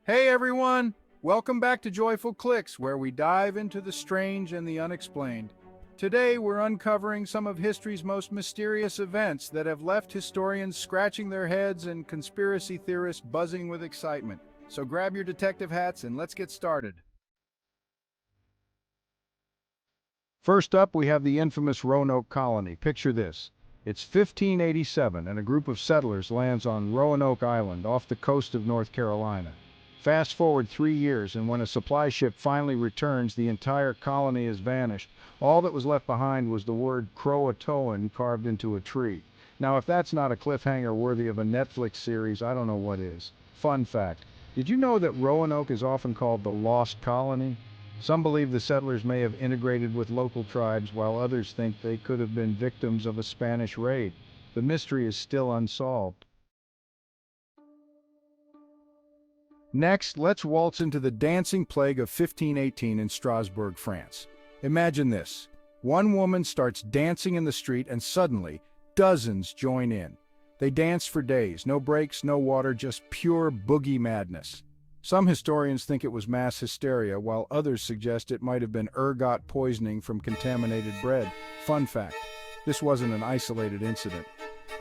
Hey everyone! Welcome back to Joyful Clicks, where we dive into the strange and the unexplained. Today we're uncovering some of history's most mysterious events that have left historians scratching their heads and conspiracy theorists buzzing with excitement. So grab your detective hats and let's get started. First up, we have the infamous Roanoke Colony. Picture this. It's 1587 and a group of settlers lands on Roanoke Island off the coast of North Carolina. Fast forward 3 years, and when a supply ship finally returns, the entire colony has vanished. All that was left behind was the word Croatoan carved into a tree. Now, if that's not a cliffhanger worthy of a Netflix series, I don't know what is. Fun fact. Did you know that Roanoke is often called the Lost Colony? Some believe the settlers may have integrated with local tribes, while others think they could have been victims of a Spanish raid. The mystery is still unsolved. Next, let's waltz into the dancing plague of 1518 in Strasbourg, France. Imagine this. One woman starts dancing in the street and suddenly, dozens join in. They dance for days, no breaks, no water, just pure boogie madness. Some historians think it was mass hysteria, while others suggest it might have been ergot poisoning from contaminated bread. Fun fact, this wasn't an isolated incident.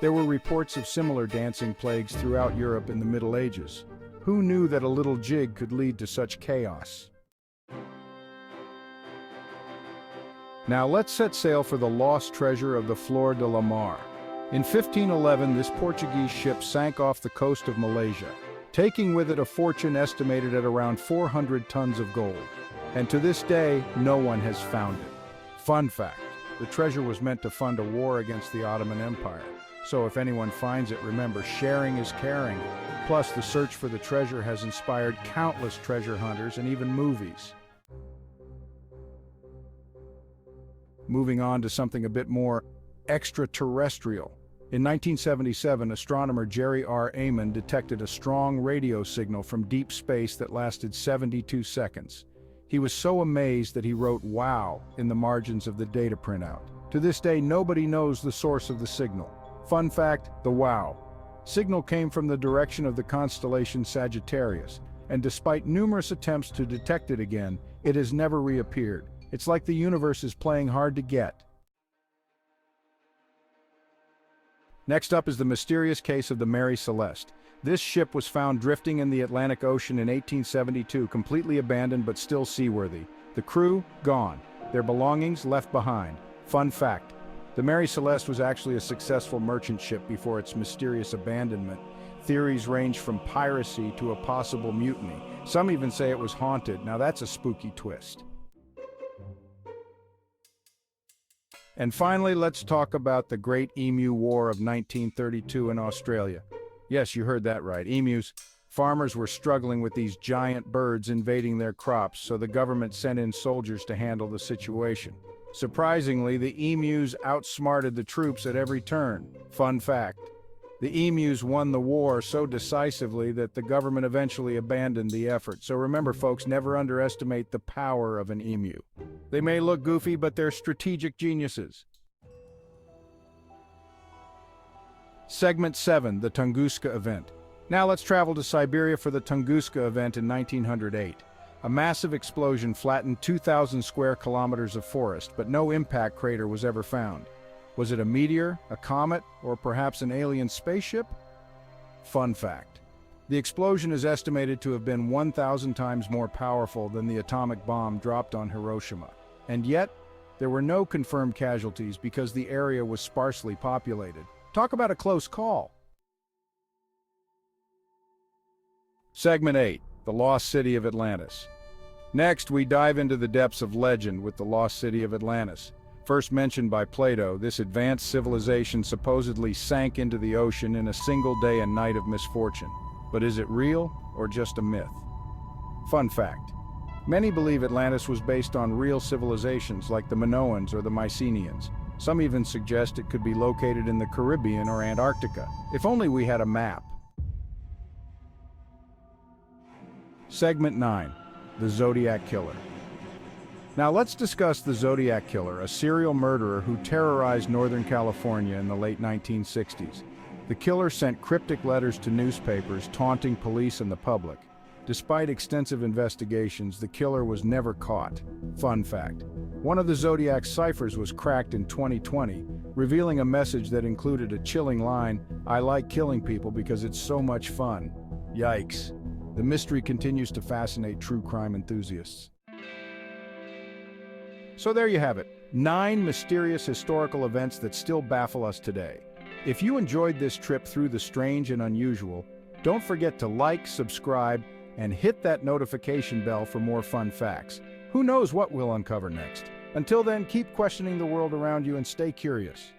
There were reports of similar dancing plagues throughout Europe in the Middle Ages. Who knew that a little jig could lead to such chaos? Now let's set sail for the lost treasure of the Flor de la Mar. In 1511, this Portuguese ship sank off the coast of Malaysia, taking with it a fortune estimated at around 400 tons of gold. And to this day, no one has found it. Fun fact, the treasure was meant to fund a war against the Ottoman Empire. So if anyone finds it, remember, sharing is caring. Plus, the search for the treasure has inspired countless treasure hunters and even movies. Moving on to something a bit more extraterrestrial. In 1977, astronomer Jerry R. Amon detected a strong radio signal from deep space that lasted 72 seconds. He was so amazed that he wrote "wow" in the margins of the data printout. To this day, nobody knows the source of the signal. Fun fact, the wow signal came from the direction of the constellation Sagittarius, and despite numerous attempts to detect it again, it has never reappeared. It's like the universe is playing hard to get. Next up is the mysterious case of the Mary Celeste. This ship was found drifting in the Atlantic Ocean in 1872, completely abandoned but still seaworthy. The crew, gone. Their belongings left behind. Fun fact. The Mary Celeste was actually a successful merchant ship before its mysterious abandonment. Theories range from piracy to a possible mutiny. Some even say it was haunted. Now that's a spooky twist. And finally, let's talk about the Great Emu War of 1932 in Australia. Yes, you heard that right, emus. Farmers were struggling with these giant birds invading their crops, so the government sent in soldiers to handle the situation. Surprisingly, the emus outsmarted the troops at every turn. Fun fact. The emus won the war so decisively that the government eventually abandoned the effort. So remember, folks, never underestimate the power of an emu. They may look goofy, but they're strategic geniuses. Segment 7, the Tunguska Event. Now let's travel to Siberia for the Tunguska Event in 1908. A massive explosion flattened 2,000 square kilometers of forest, but no impact crater was ever found. Was it a meteor, a comet, or perhaps an alien spaceship? Fun fact. The explosion is estimated to have been 1,000 times more powerful than the atomic bomb dropped on Hiroshima. And yet, there were no confirmed casualties because the area was sparsely populated. Talk about a close call. Segment 8. The Lost City of Atlantis. Next, we dive into the depths of legend with the Lost City of Atlantis. First mentioned by Plato, this advanced civilization supposedly sank into the ocean in a single day and night of misfortune. But is it real or just a myth? Fun fact. Many believe Atlantis was based on real civilizations like the Minoans or the Mycenaeans. Some even suggest it could be located in the Caribbean or Antarctica. If only we had a map. Segment 9. The Zodiac Killer. Now let's discuss the Zodiac Killer, a serial murderer who terrorized Northern California in the late 1960s. The killer sent cryptic letters to newspapers taunting police and the public. Despite extensive investigations, the killer was never caught. Fun fact: one of the Zodiac ciphers was cracked in 2020, revealing a message that included a chilling line, "I like killing people because it's so much fun." Yikes. The mystery continues to fascinate true crime enthusiasts. So there you have it, 9 mysterious historical events that still baffle us today. If you enjoyed this trip through the strange and unusual, don't forget to like, subscribe, and hit that notification bell for more fun facts. Who knows what we'll uncover next? Until then, keep questioning the world around you and stay curious.